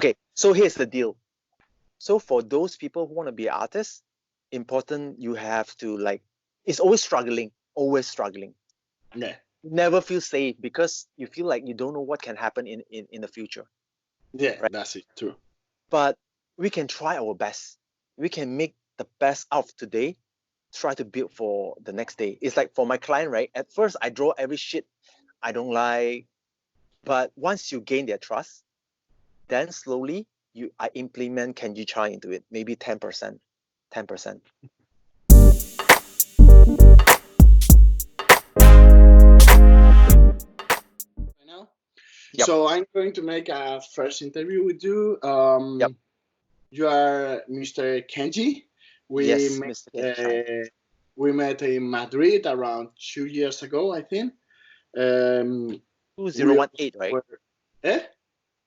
Okay, so here's the deal. So for those people who want to be artists, important, you have to like, it's always struggling, always struggling. Yeah. Never feel safe because you feel like you don't know what can happen in the future. Yeah, right? that's it, true. But we can try our best. We can make the best out of today, try to build for the next day. It's like for my client, right? At first, I draw every shit I don't like. But once you gain their trust, then slowly I implement Kenji Chai into it, maybe 10%. 10%. Now, Yep. so I'm going to make a first interview with you. Yep. You are Mr. Kenji. Yes, Mr. Kenji Chai. We met in Madrid around 2 years ago, I think. 2018, right? Eh?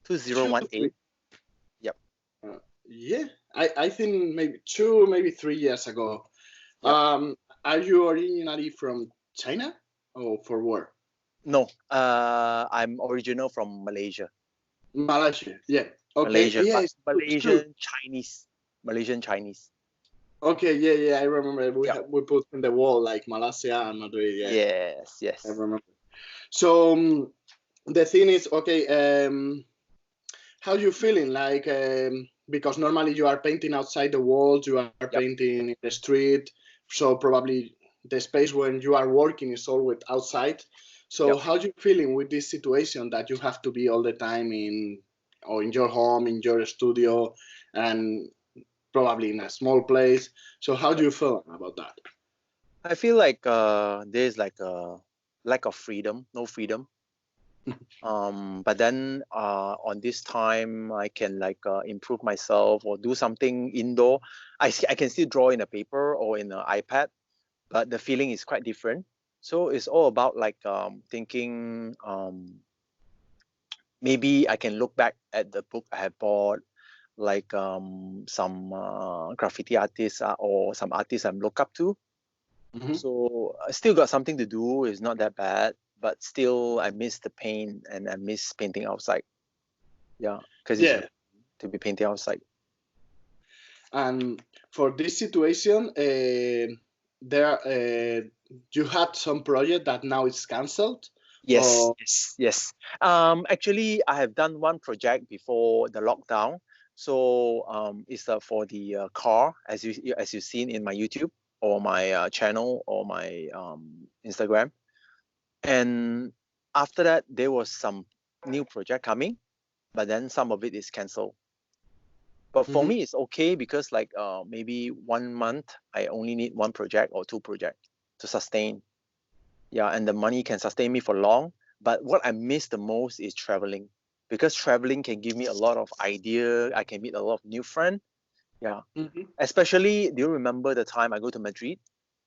2018. Yep. Yeah, I think maybe 3 years ago. Yep. Are you originally from China or for where? No, I'm original from Malaysia. Malaysia, yeah. Okay, Malaysia, yeah, it's true. Malaysian Chinese. Okay, yeah, I remember Yep. we put in the wall like Malasya and Madrid. Yeah. Yes. I remember. So the thing is, okay, how you feeling? Like, because normally you are painting outside the walls, you are Yep. painting in the street, so probably the space when you are working is always outside. So Yep. how you feeling with this situation that you have to be all the time in your home, in your studio, and probably in a small place? So how do you feel about that? I feel like there's like a lack of freedom, no freedom. But then on this time I can like improve myself or do something indoor. I can still draw in a paper or in an iPad, but the feeling is quite different. So it's all about like thinking maybe I can look back at the book I have bought, like some graffiti artists or some artists I'm look up to. Mm-hmm. So I still got something to do. It's not that bad, but still I miss the paint and I miss painting outside. Yeah, because it's to be painting outside. And for this situation, you had some project that now is cancelled. Yes. Actually, I have done one project before the lockdown. So it's for the car, as you've seen in my YouTube or my channel or my Instagram. And after that, there was some new project coming, but then some of it is cancelled. But for me, it's okay because like maybe 1 month, I only need one project or two projects to sustain. Yeah, and the money can sustain me for long. But what I miss the most is traveling, because traveling can give me a lot of idea. I can meet a lot of new friends. Yeah, especially, do you remember the time I go to Madrid?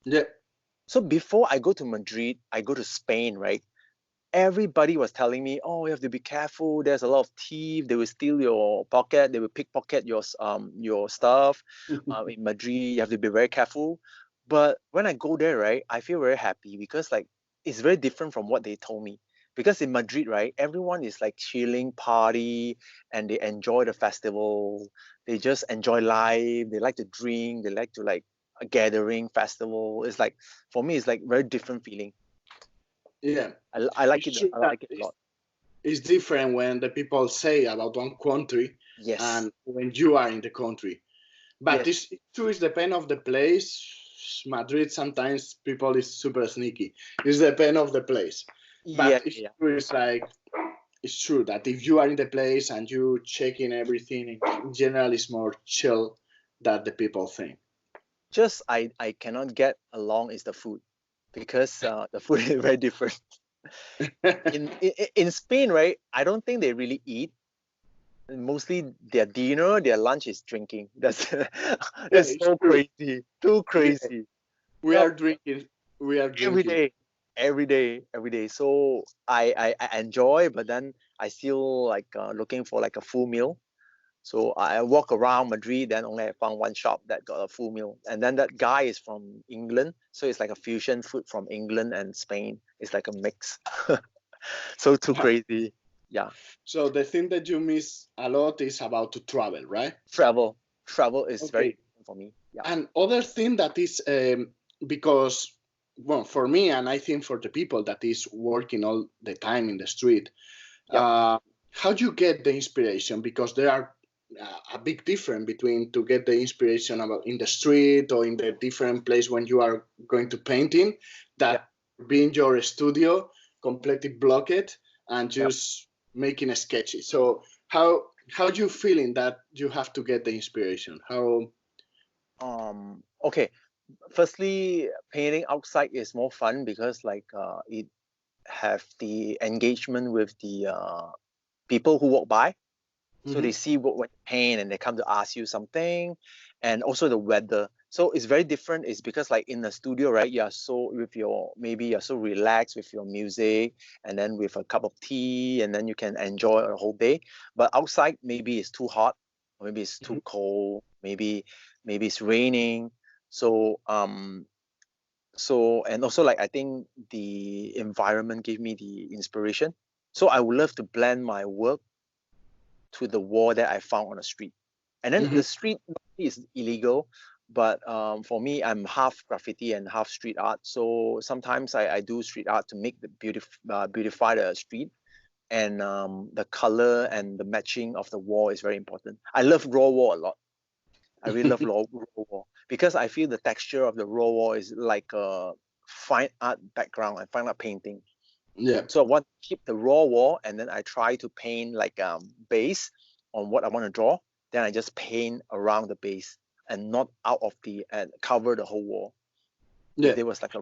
Yeah. So before I go to Madrid, I go to Spain, right? Everybody was telling me, oh, you have to be careful. There's a lot of thieves. They will steal your pocket. They will pickpocket your stuff. In Madrid, you have to be very careful. But when I go there, right, I feel very happy because like it's very different from what they told me. Because in Madrid, right, everyone is like chilling, party, and they enjoy the festival. They just enjoy life. They like to drink. They like to like a gathering festival. It's like, for me, it's like very different feeling. Yeah, I like it. I like it a lot. It's different when the people say about one country and when you are in the country. But it's true, it's depend of the place. Madrid sometimes people is super sneaky. It's depend of the place. But it's true, it's true that if you are in the place and you checking everything, in general it's more chill than the people think. Just I cannot get along is the food, because the food is very different. in Spain, right? I don't think they really eat. Mostly their dinner, their lunch is drinking. That's so crazy. Too crazy. We are drinking. Every day. So I enjoy, but then I still like looking for like a full meal. So I walk around Madrid, then only I found one shop that got a full meal. And then that guy is from England. So it's like a fusion food from England and Spain. It's like a mix. So too crazy. Yeah. So the thing that you miss a lot is about to travel, right? Travel is very important for me. Yeah. And other thing that is because, well, for me, and I think for the people that is working all the time in the street, how do you get the inspiration? Because there are a big difference between to get the inspiration about in the street or in the different place when you are going to painting, that being your studio completely blocked and just making a sketchy. So how do you feeling that you have to get the inspiration? How? Okay, firstly, painting outside is more fun because like it have the engagement with the people who walk by. So they see what you paint and they come to ask you something, and also the weather. So it's very different. It's because like in the studio, right? You're so maybe you're so relaxed with your music, and then with a cup of tea, and then you can enjoy a whole day. But outside, maybe it's too hot, or maybe it's too cold, maybe it's raining. So and also like I think the environment gave me the inspiration. So I would love to blend my work to the wall that I found on the street. And then the street is illegal, but for me, I'm half graffiti and half street art. So sometimes I do street art to make the beautify the street. And the color and the matching of the wall is very important. I love raw wall a lot. I really love raw wall because I feel the texture of the raw wall is like a fine art background and fine art painting. Yeah. So I want to keep the raw wall, and then I try to paint like base on what I want to draw. Then I just paint around the base and not out of and cover the whole wall. Yeah. There was like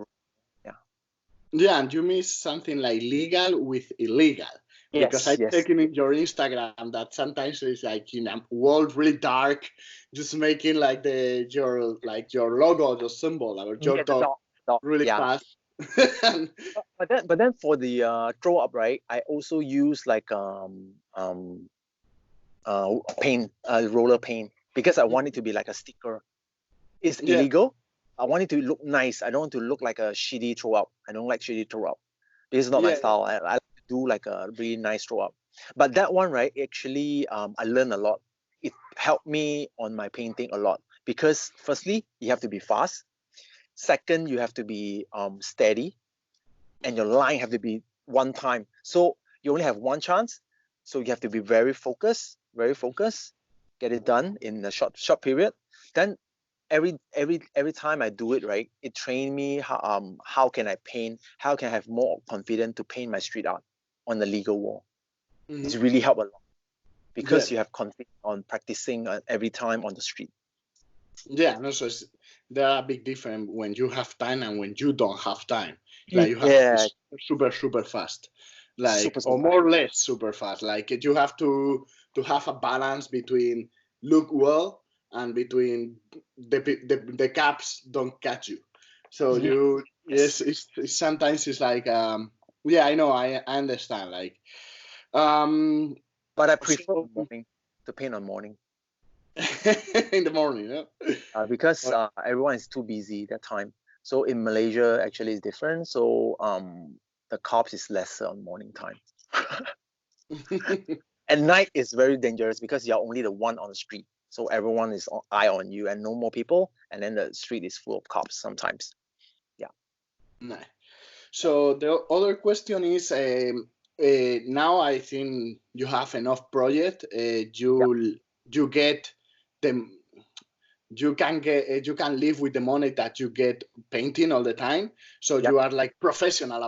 Yeah, and you miss something like legal with illegal. Because I'm checking in your Instagram that sometimes it's like in a world really dark, just making like your logo, your symbol, or your dog really fast. but then for the throw up, right? I also use like paint, roller paint, because I want it to be like a sticker. It's illegal. I want it to look nice. I don't want to look like a shitty throw up. I don't like shitty throw up. This is not my style. I like to do like a really nice throw up. But that one, right? Actually, I learned a lot. It helped me on my painting a lot because firstly, you have to be fast. Second, you have to be steady, and your line have to be one time. So you only have one chance. So you have to be very focused, get it done in a short period. Then every time I do it, right, it trained me how can I paint, how can I have more confidence to paint my street art on the legal wall. It's really helped a lot because you have confidence on practicing every time on the street. Yeah, no, so there are a big difference when you have time and when you don't have time. Like you have to be super fast, like super or more or less super fast. Like you have to have a balance between look well and between the caps don't catch you. So you it's sometimes it's like I know I understand like but I prefer morning to paint on morning. In the morning, because everyone is too busy that time. So in Malaysia, actually, it's different. So the cops is lesser on morning time. At night is very dangerous because you're only the one on the street. So everyone is eye on you and no more people. And then the street is full of cops sometimes. Yeah. Nice. So the other question is, now I think you have enough project. You get them. You can live with the money that you get painting all the time. So you are like professional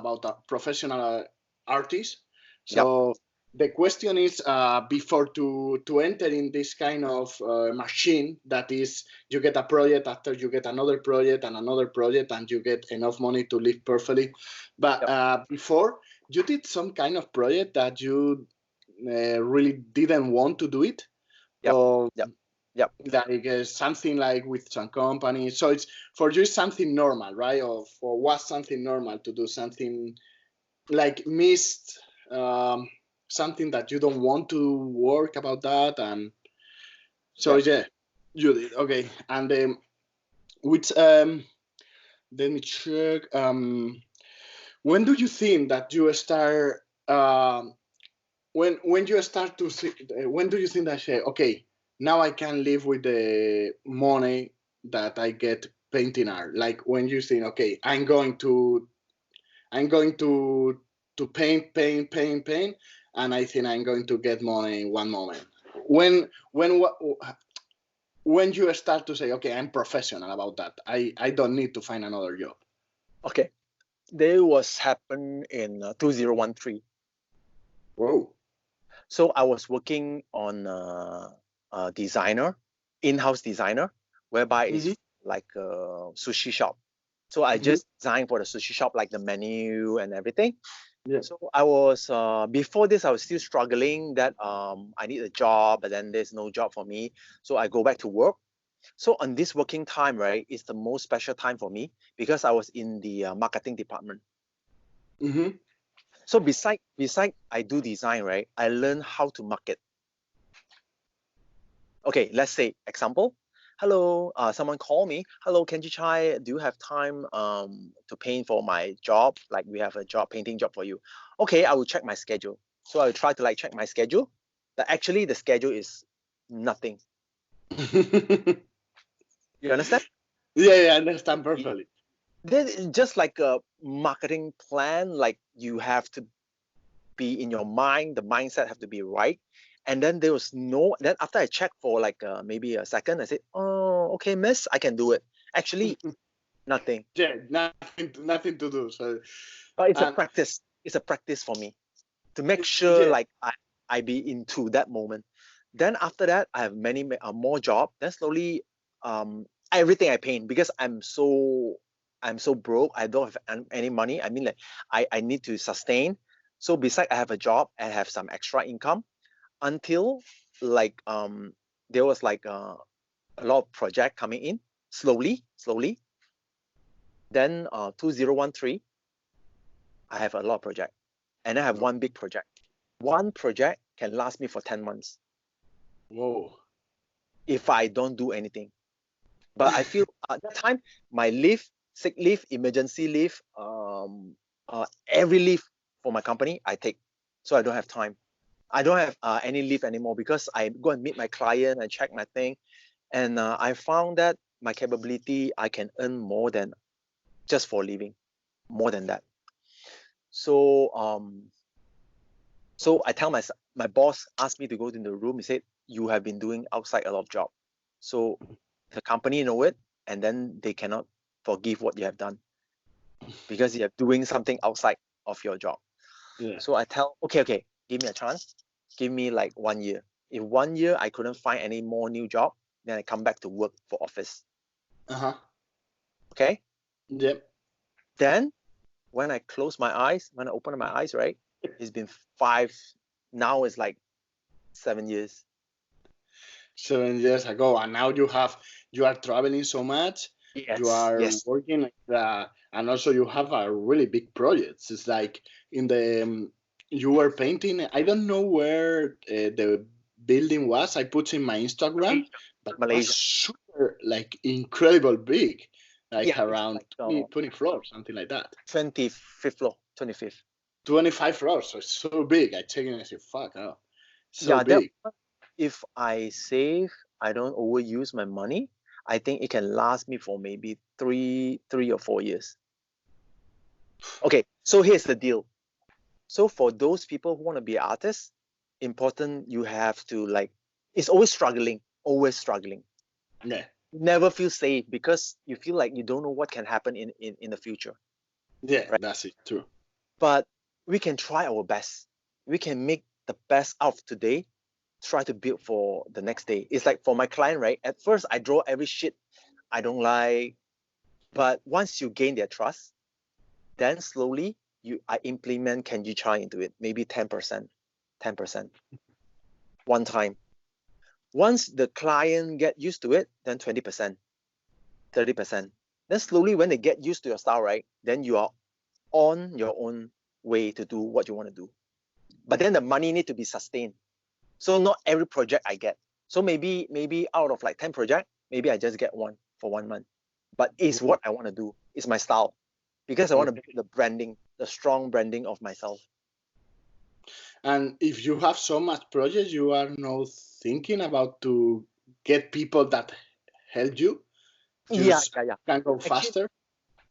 artist. So the question is, before to enter in this kind of machine that is, you get a project after you get another project and another project and you get enough money to live perfectly. But before, you did some kind of project that you really didn't want to do it? Like something like with some company. So it's for you something normal, right? Or for was something normal to do something like missed something that you don't want to work about that, and so you did okay. And which let me check. When do you think that you start when you start to see, when do you think that, okay, now I can live with the money that I get painting art? Like when you think, okay, I'm going to paint, and I think I'm going to get money in one moment. When you start to say, okay, I'm professional about that, I don't need to find another job. Okay, they was happened in 2013. Whoa. So I was working on a designer, in-house designer, whereby it's like a sushi shop. So I just designed for the sushi shop, like the menu and everything. Yeah. So I was before this, I was still struggling that I need a job, but then there's no job for me. So I go back to work. So on this working time, right, is the most special time for me because I was in the marketing department. So beside I do design, right, I learn how to market. Okay, let's say example. Hello, someone call me. Hello, Kenji Chai, do you have time to paint for my job? Like we have a job, painting job for you. Okay, I will check my schedule. So I will try to like check my schedule, but actually the schedule is nothing. You understand? Yeah, I understand perfectly. Then just like a marketing plan, like you have to be in your mind, the mindset have to be right. And then there was no, then after I checked for like maybe a second, I said, oh, okay, miss, I can do it. Actually, nothing. Yeah, nothing to do. So, But it's a practice. It's a practice for me to make sure like I be into that moment. Then after that, I have many more job. Then slowly, everything I paint because I'm so broke. I don't have any money. I mean, like I need to sustain. So besides, I have a job and have some extra income until like there was like a lot of project coming in slowly. Then 2013, I have a lot of project, and I have one big project. One project can last me for 10 months. Whoa. If I don't do anything. But I feel at that time, my leave, sick leave, emergency leave, every leave for my company, I take. So I don't have time. I don't have any leave anymore because I go and meet my client and check my thing. And I found that my capability, I can earn more than just for living, more than that. So so I tell my boss asked me to go to the room. He said, you have been doing outside a lot of job. So the company know it, and then they cannot forgive what you have done because you are doing something outside of your job. Yeah. So I tell, okay, give me a chance. Give me like 1 year. If 1 year I couldn't find any more new job, then I come back to work for office. Okay? Yep. Then when I close my eyes, when I open my eyes, right? It's been 5, now it's like 7 years. 7 years ago, and now you are traveling so much. Yes, you are yes. working, and also you have a really big project. It's like in the you were painting. I don't know where the building was. I put in my Instagram, but Malaysia. it was super, like, incredible big, like around like, 20 floors, something like that. 25th floor, 25th. 25 floors, so it's so big. I check it and I say, fuck, oh, so big. If I save, I don't overuse my money, I think it can last me for maybe 3 or 4 years. Okay, so here's the deal. So for those people who want to be artists, important, you have to like, it's always struggling. Yeah. Never feel safe because you feel like you don't know what can happen in the future. Yeah, right? That's it, true. But we can try our best. We can make the best out of today, try to build for the next day. It's like for my client, right? At first, I draw every shit I don't like. But once you gain their trust, then slowly I implement Kenji Chai into it, maybe 10%, 10%, one time. Once the client get used to it, then 20%, 30%. Then slowly when they get used to your style, right, then you are on your own way to do what you want to do. But then the money need to be sustained. So not every project I get. So maybe out of like 10 projects, maybe I just get one for 1 month. But it's what I want to do. It's my style. Because I want to build the branding, the strong branding of myself. And if you have so much projects, you are now thinking about to get people that help you just can go faster.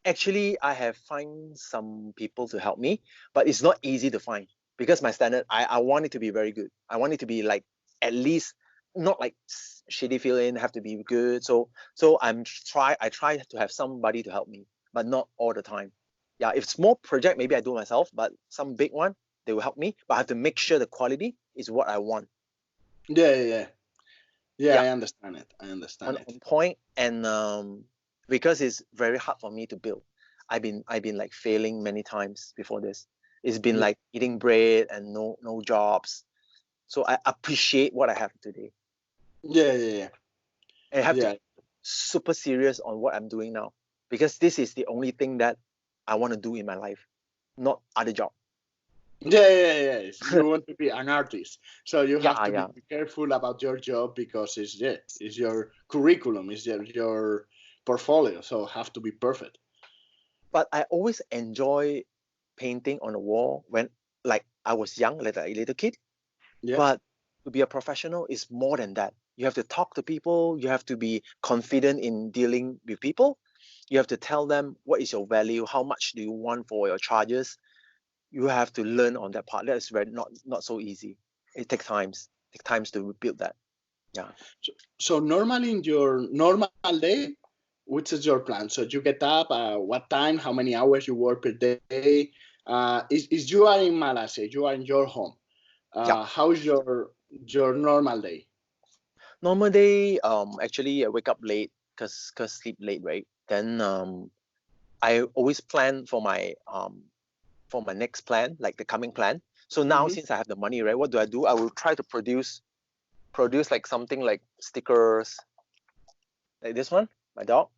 Actually, I have find some people to help me, but it's not easy to find because my standard, I want it to be very good. I want it to be like at least not like shitty feeling, have to be good. So I try to have somebody to help me, but not all the time. Yeah, if small project, maybe I do myself, but some big one, they will help me. But I have to make sure the quality is what I want. Yeah. I understand it. On point, and because it's very hard for me to build. I've been like failing many times before this. It's been like eating bread and no jobs. So I appreciate what I have today. Yeah. I have to be super serious on what I'm doing now, because this is the only thing that I want to do in my life, not other job. Yeah. You want to be an artist, so you have to be careful about your job because it's your curriculum, it's your portfolio, so have to be perfect. But I always enjoy painting on the wall when like I was young, like a little kid. But to be a professional is more than that. You have to talk to people. You have to be confident in dealing with people. You have to tell them what is your value, how much do you want for your charges. You have to learn on that part. That's very not so easy. It takes times. It takes times to build that. Yeah. So normally in your normal day, which is your plan? So you get up, what time, how many hours you work per day? Is you are in Malasya, you are in your home. How is your normal day? Normal day, actually I wake up late because sleep late, right? Then I always plan for my next plan, like the coming plan. So now since I have the money, right, what do? I will try to produce like something like stickers, like this one, my dog.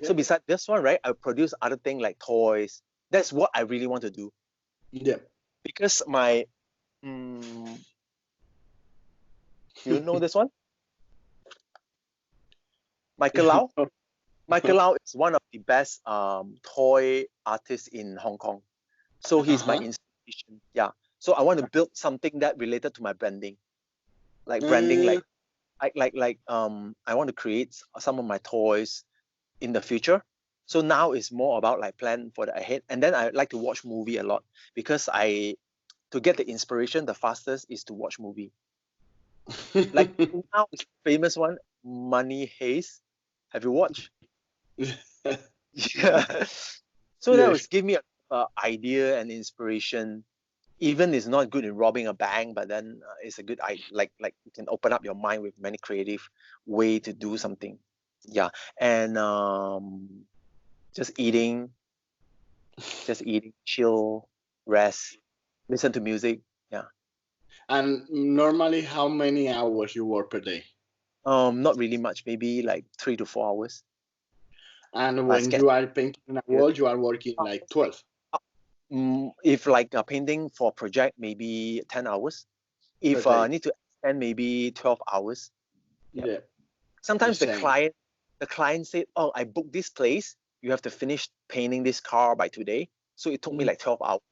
So besides this one, right, I'll produce other thing like toys. That's what I really want to do. Yeah. Because my you know this one? Michael Lau? Michael Lau is one of the best toy artists in Hong Kong. So he's my inspiration. Yeah. So I want to build something that related to my branding. Like branding, like I want to create some of my toys in the future. So now it's more about like plan for the ahead. And then I like to watch movie a lot because to get the inspiration, the fastest is to watch movie. Like now it's famous one, Money Heist. Have you watched? Yeah. So that was give me a idea and inspiration. Even it's not good in robbing a bank, but then it's a good like you can open up your mind with many creative way to do something. Yeah. And just eating, chill, rest, listen to music. Yeah. And normally, how many hours you work per day? Not really much, maybe like 3 to 4 hours. And when you are painting a wall, you are working like 12. If like a painting for a project, maybe 10 hours. If I need to extend, maybe 12 hours. Yeah. Sometimes the client said, "Oh, I booked this place. You have to finish painting this car by today." So it took me like 12 hours.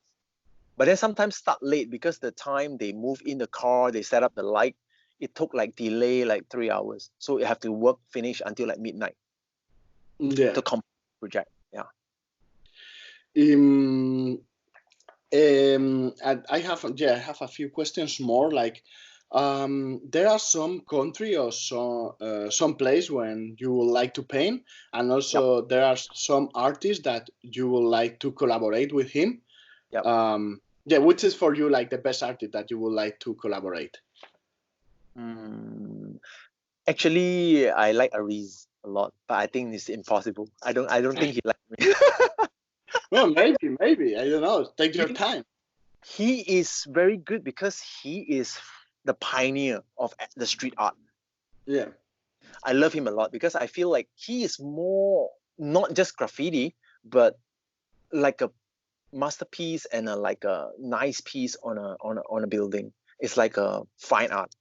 But then sometimes start late because the time they move in the car, they set up the light, it took like delay like 3 hours. So you have to finish until like midnight. Yeah. To complete the project. Yeah. I have a few questions more. Like, there are some country or some place when you would like to paint, and also there are some artists that you would like to collaborate with him. Which is for you like the best artist that you would like to collaborate? Actually, I like Ariz a lot, but I think it's impossible. I don't think he likes me. Well, maybe. I don't know. Take your time. He is very good because he is the pioneer of the street art. Yeah. I love him a lot because I feel like he is more not just graffiti, but like a masterpiece and like a nice piece on a building. It's like a fine art.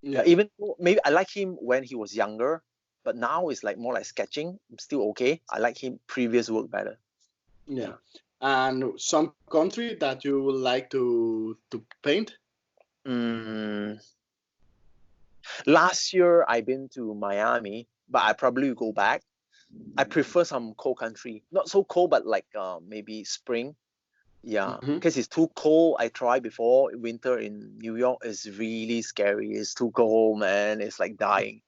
Yeah. Even maybe I like him when he was younger, but now it's like more like sketching. Still okay. I like him previous work better. Yeah. And some country that you would like to paint? Last year I've been to Miami, but I probably will go back. I prefer some cold country, not so cold, but like maybe spring. Yeah, because it's too cold. I tried before. Winter in New York is really scary. It's too cold, man. It's like dying.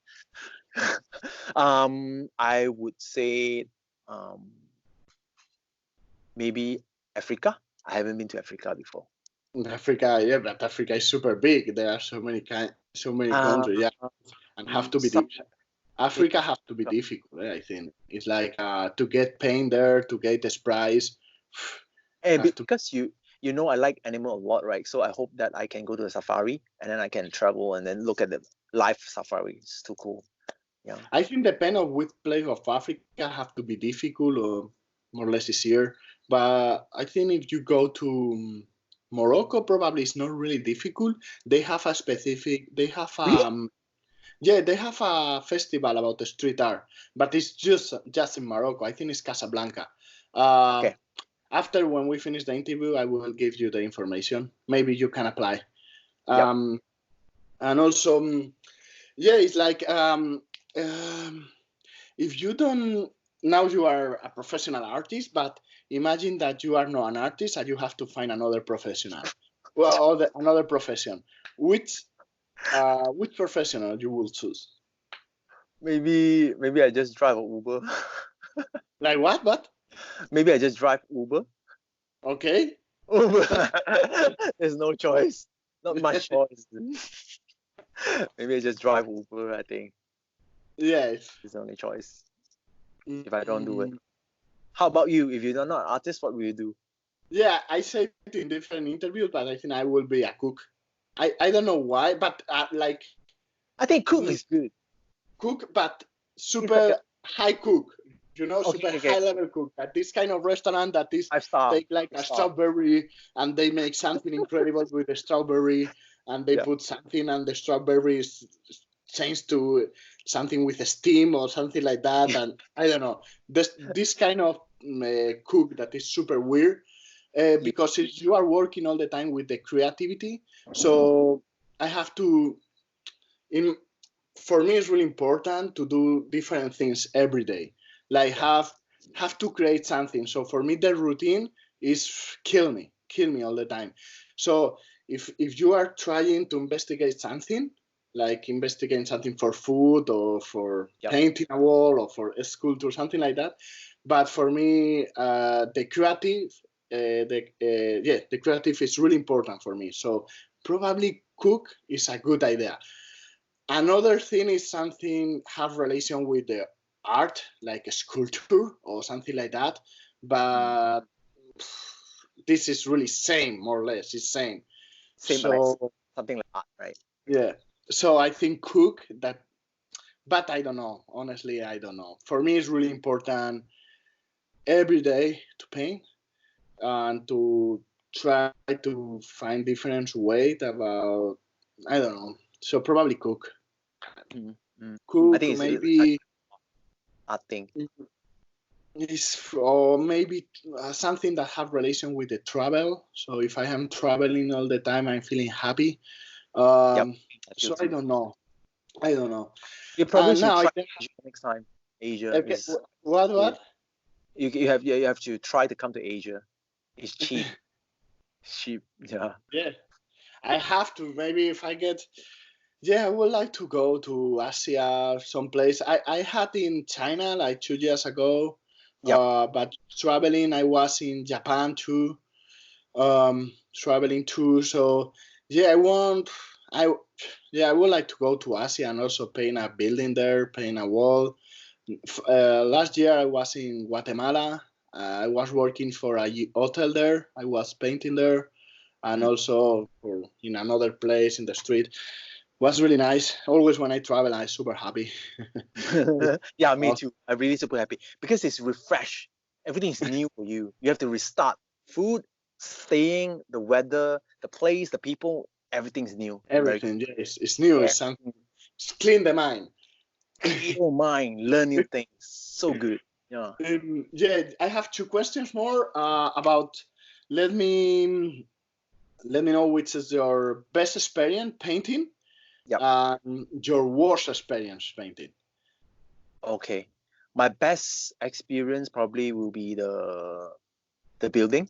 I would say maybe Africa. I haven't been to Africa before. Africa, yeah, but Africa is super big. There are so many countries, yeah, and have to be Africa have to be difficult. I think it's like to get paint there, to get this price. Because you know I like animal a lot, right? So I hope that I can go to a safari and then I can travel and then look at the live safari. It's too cool. Yeah. I think depend on which place of Africa have to be difficult or more or less easier. But I think if you go to Morocco, probably it's not really difficult. They have a specific. They have yeah, they have a festival about the street art, but it's just in Morocco. I think it's Casablanca. Okay. After when we finish the interview, I will give you the information. Maybe you can apply. Yep. And also, yeah, it's like if you don't, now you are a professional artist, but imagine that you are not an artist and you have to find another professional. Well, another profession. Which professional you will choose? Maybe I just drive an Uber. Like what? What? Maybe I just drive Uber. Okay. Uber. There's no choice. Not much choice. Maybe I just drive Uber, I think. Yes. It's the only choice. If I don't do it. How about you? If you're not an artist, what will you do? Yeah, I said it in different interviews, but I think I will be a cook. I don't know why, but like... I think cook is good. Cook, but super high cook. You know, super high level cook. At this kind of restaurant that is take like a strawberry and they make something incredible with the strawberry and they put something and the strawberry is changed to something with a steam or something like that. And I don't know, this kind of cook that is super weird because you are working all the time with the creativity. So I have to, for me, it's really important to do different things every day. Like have to create something. So for me, the routine is kill me all the time. So if you are trying to investigate something, like investigating something for food or for painting a wall or for a sculpture, something like that. But for me, the creative, the creative is really important for me. So probably cook is a good idea. Another thing is something have relation with the art, like a sculpture or something like that. But this is really same, more or less. It's same. So like something like art, right? Yeah. So I think cook that, but I don't know. Honestly, I don't know. For me, it's really important every day to paint and to try to find different ways about, I don't know. So probably cook. Cook, I think maybe I think it's or maybe something that have relation with the travel. So if I am traveling all the time, I'm feeling happy. So I don't know. You probably should try Asia next time. Asia is what? You have to try to come to Asia. It's cheap. Yeah. Yeah, I have to. Maybe if I get. Yeah, I would like to go to Asia, someplace. I had in China like 2 years ago. But traveling, I was in Japan too. Traveling too. So yeah, I would like to go to Asia and also paint a building there, paint a wall. Last year I was in Guatemala. I was working for a hotel there. I was painting there, and also in another place in the street. Was really nice. Always when I travel, I'm super happy. Yeah, me too. I'm really super happy because it's refresh. Everything is new for you. You have to restart. Food, staying, the weather, the place, the people, everything's new. Everything, yes, it's new. Yeah. It's something. It's clean the mind. Clear your mind, learn new things. So good. Yeah. Yeah, I have two questions more about. Let me know which is your best experience painting. Yep. Your worst experience painting. Okay. My best experience probably will be the building.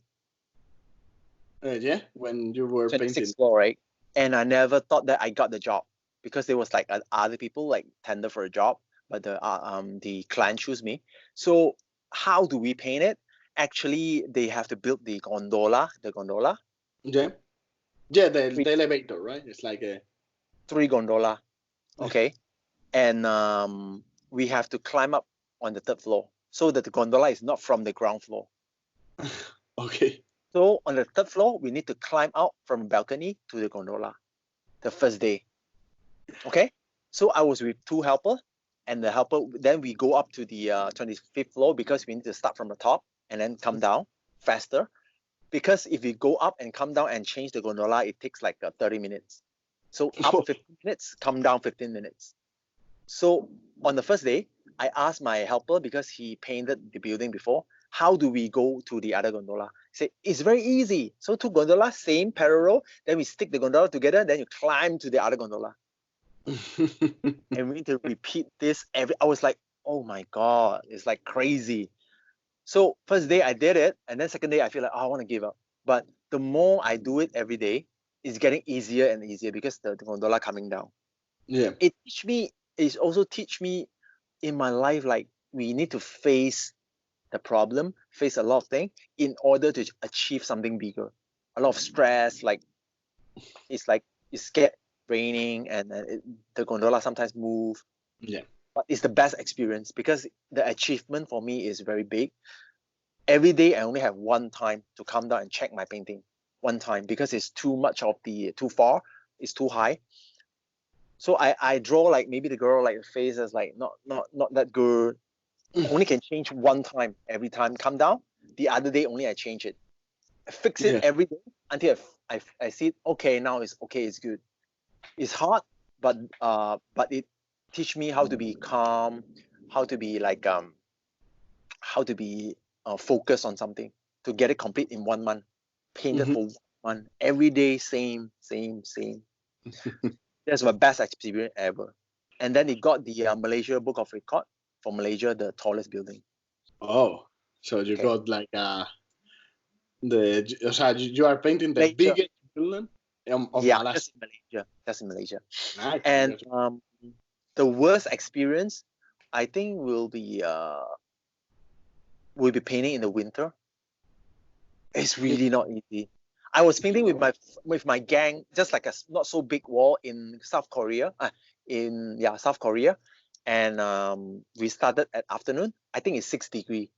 Yeah, when you were painting. 26th floor, right? And I never thought that I got the job because there was like other people like tender for a job, but the client chose me. So how do we paint it? Actually, they have to build the gondola. Yeah, yeah, the Three, elevator, right? It's like a three gondola. Okay. And we have to climb up on the third floor so that the gondola is not from the ground floor. Okay. So on the third floor, we need to climb out from balcony to the gondola the first day. Okay. So I was with two helpers, and the helper, then we go up to the 25th floor because we need to start from the top and then come down faster. Because if we go up and come down and change the gondola, it takes like 30 minutes. So up 15 minutes, come down 15 minutes. So on the first day, I asked my helper, because he painted the building before, how do we go to the other gondola? He said, it's very easy. So two gondolas, same parallel, then we stick the gondola together, then you climb to the other gondola. And we need to repeat this I was like, oh my God, it's like crazy. So first day I did it, and then second day I feel like, oh, I want to give up. But the more I do it every day, it's getting easier and easier because the gondola coming down. Yeah. It also teach me in my life, like we need to face the problem, face a lot of things in order to achieve something bigger. A lot of stress, like it's scared raining, and the gondola sometimes move. Yeah. But it's the best experience because the achievement for me is very big. Every day I only have one time to come down and check my painting. One time, because it's too far, it's too high. So I draw like maybe the girl like the face is like not that good. Only can change one time every time come down. The other day only I change it. I fix it every day until I see it. Okay, now it's okay. It's good. It's hard, but it teach me how to be calm, how to be like how to be focused on something to get it complete in 1 month. Painted for 1 month every day, same. That's my best experience ever. And then it got the Malaysia Book of Record for Malaysia, the tallest building. Oh, so you got like you are painting the biggest building of Malasia. That's in Malaysia. Nice. And the worst experience, I think, will be painting in the winter. It's really not easy. I was painting with my gang, just like a not so big wall in South Korea. South Korea, and we started at afternoon. I think it's 6 degrees.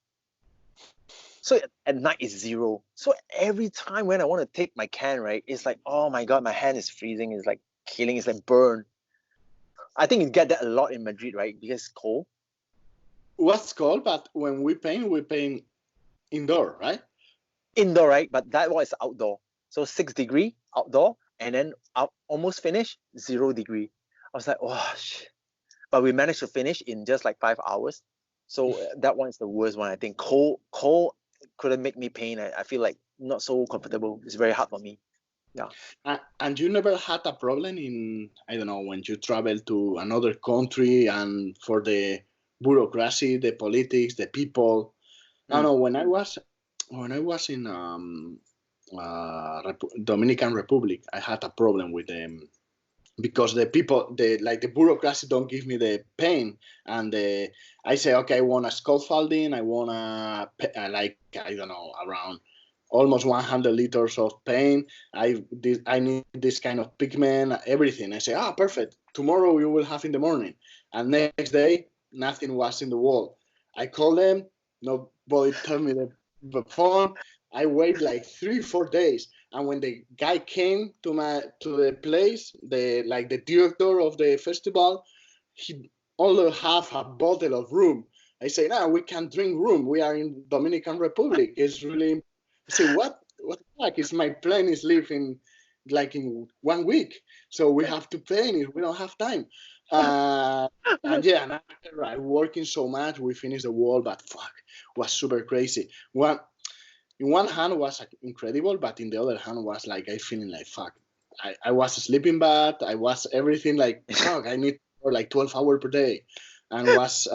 So at night it's 0. So every time when I want to take my can, right, it's like, oh my God, my hand is freezing. It's like killing. It's like burn. I think you get that a lot in Madrid, right? Because it's cold. What's cold, but when we paint indoor, right? Indoor, right? But that one is outdoor. So 6 degrees outdoor, and then almost finished 0 degree. I was like, oh shit. But we managed to finish in just like 5 hours. So that one is the worst one. I think cold couldn't make me paint. I feel like not so comfortable. It's very hard for me. Yeah. And you never had a problem in, I don't know, when you travel to another country and for the bureaucracy, the politics, the people. No, when I was in Dominican Republic, I had a problem with them because the people, the bureaucracy don't give me the paint, and I say, okay, I want a scaffolding, I want like, I don't know, around almost 100 liters of paint. I need this kind of pigment, everything. I say, perfect. Tomorrow you will have in the morning. And next day, nothing was in the wall. I call them, nobody tell me the phone. I wait like 3-4 days. And when the guy came to the place, the director of the festival, he only have a bottle of rum. I say, no, we can't drink rum. We are in Dominican Republic. It's really. I say, what the heck? Is my plane is leaving like in 1 week, so we have to paint it. We don't have time. And after like working so much, we finished the wall, but fuck, was super crazy. In one hand was like, incredible, but in the other hand was like I feeling like fuck. I was sleeping bad. I was everything like fuck. I need for like 12 hours per day, and was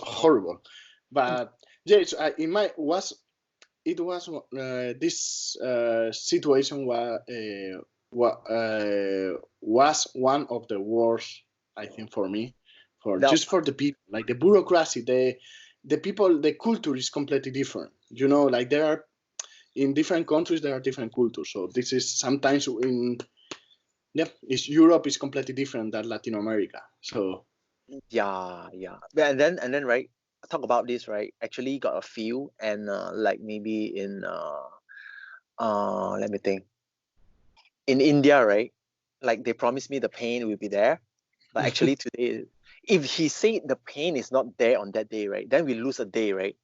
horrible. But yes, in my was it was this situation was one of the worst, I think, for me, just for the people, like the bureaucracy, the people, the culture is completely different. You know, like there are in different countries there are different cultures. So this is sometimes Europe is completely different than Latin America. So yeah. And then right, talk about this, right? Actually got a few, and like maybe in let me think. In India, right? Like they promised me the pain will be there, but actually today, if he said the pain is not there on that day, right? Then we lose a day, right?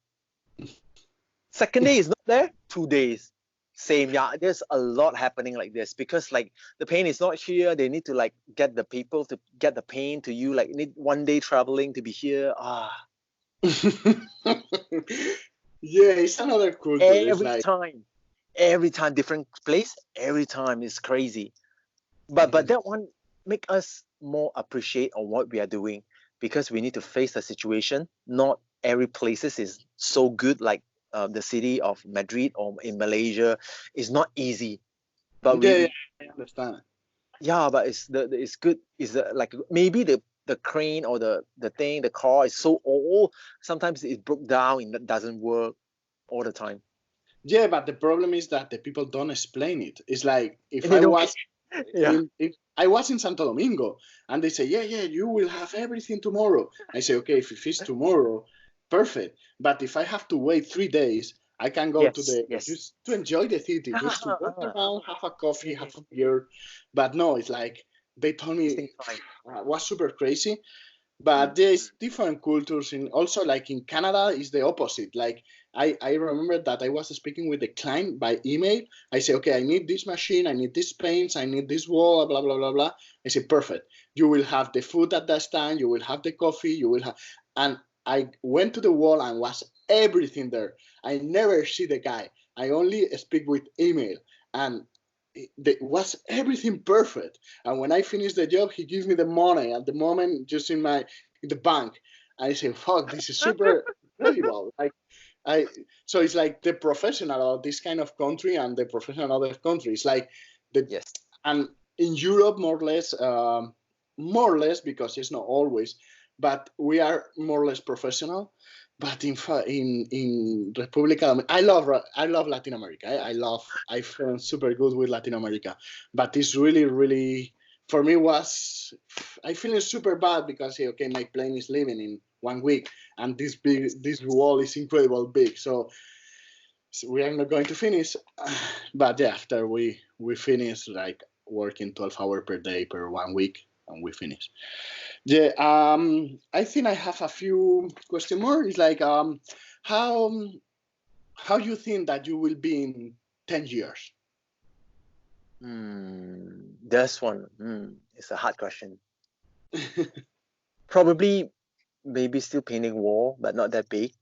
Second day is not there, 2 days. Same, yeah. There's a lot happening like this because like the pain is not here. They need to like get the people to get the pain to you. Like need 1 day traveling to be here. Yeah, it's another culture. It's like every time different place. Every time is crazy. But that one make us more appreciate on what we are doing because we need to face the situation. Not every places is so good like the city of Madrid or in Malaysia. Is not easy, but I understand. Yeah, but it's good. Is like maybe the crane or the car is so old. Sometimes it broke down and that doesn't work all the time. Yeah, but the problem is that the people don't explain it. It's like if I was if I was in Santo Domingo and they say, yeah, you will have everything tomorrow. I say, okay, if it's tomorrow, perfect. But if I have to wait 3 days, I can go to just to enjoy the city, just to walk around, have a coffee, have a beer. But no, it's like they told me it was super crazy. But there's different cultures in also like in Canada is the opposite. Like I remember that I was speaking with the client by email. I say, okay, I need this machine, I need these paints, I need this wall, blah blah blah blah. I say, perfect. You will have the food at that stand, you will have the coffee, you will have, and I went to the wall and was everything there. I never see the guy. I only speak with email, and it was everything perfect. And when I finished the job, he gives me the money at the moment, just in the bank. I say, "Fuck, this is super incredible!" So it's like the professional of this kind of country and the professional of other countries. Like and in Europe, more or less because it's not always, but we are more or less professional. But in República, I love Latin America. I feel super good with Latin America, but it's really for me was I feeling super bad because okay, my plane is leaving in 1 week and this wall is incredible big, so we are not going to finish. But yeah, after we finish like working 12 hours per day per 1 week and we finish. Yeah, I think I have a few questions more. It's like, how you think that you will be in 10 years? This one, it's a hard question. Probably, maybe still painting wall, but not that big.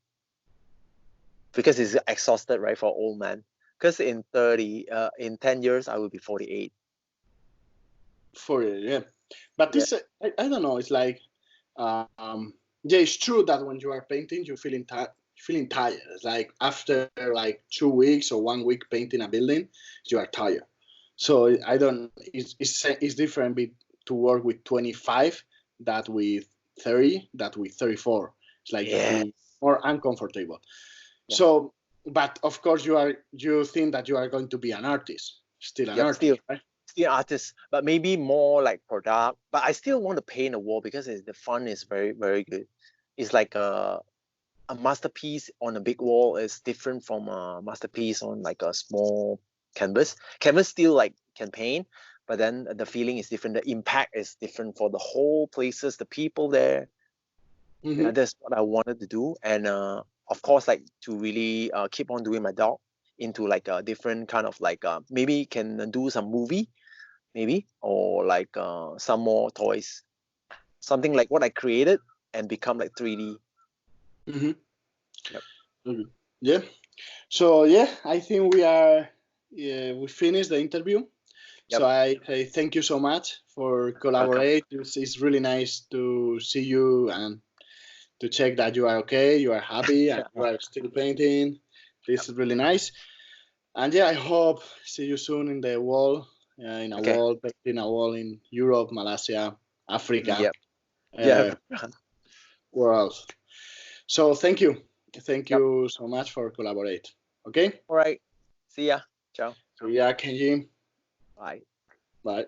Because it's exhausted, right, for old man. Because in 10 years, I will be 48. 40, yeah. But this, I don't know, it's like, yeah, it's true that when you are painting, you're feeling tired. It's like after like 2 weeks or 1 week painting a building, you are tired. So I don't. It's different to work with 25 that with 30 that with 34. It's like you feel more uncomfortable. Yeah. So, but of course you think that you are going to be an artist, still an artist, right? Still artist, but maybe more like product. But I still want to paint a wall because the fun is very, very good. It's like a masterpiece on a big wall is different from a masterpiece on like a small canvas. Canvas still like can paint, but then the feeling is different. The impact is different for the whole places, the people there. Yeah, that's what I wanted to do. And of course, like to really keep on doing my dog into like a different kind of like maybe can do some movie, maybe, or like some more toys. something like what I created and become like 3D. Mm-hmm. Yep. Mm-hmm. Yeah. So yeah, I think we finished the interview. Yep. So I thank you so much for collaborate. It's really nice to see you and to check that you are okay, you are happy, and you are still painting. This is really nice. And yeah, I hope see you soon in the wall, in a wall, painting a wall in Europe, Malasya, Africa. Yep. Where else? So thank you. Thank you so much for collaborate. Okay? All right. See ya. Ciao. See ya, Kenji. Bye. Bye.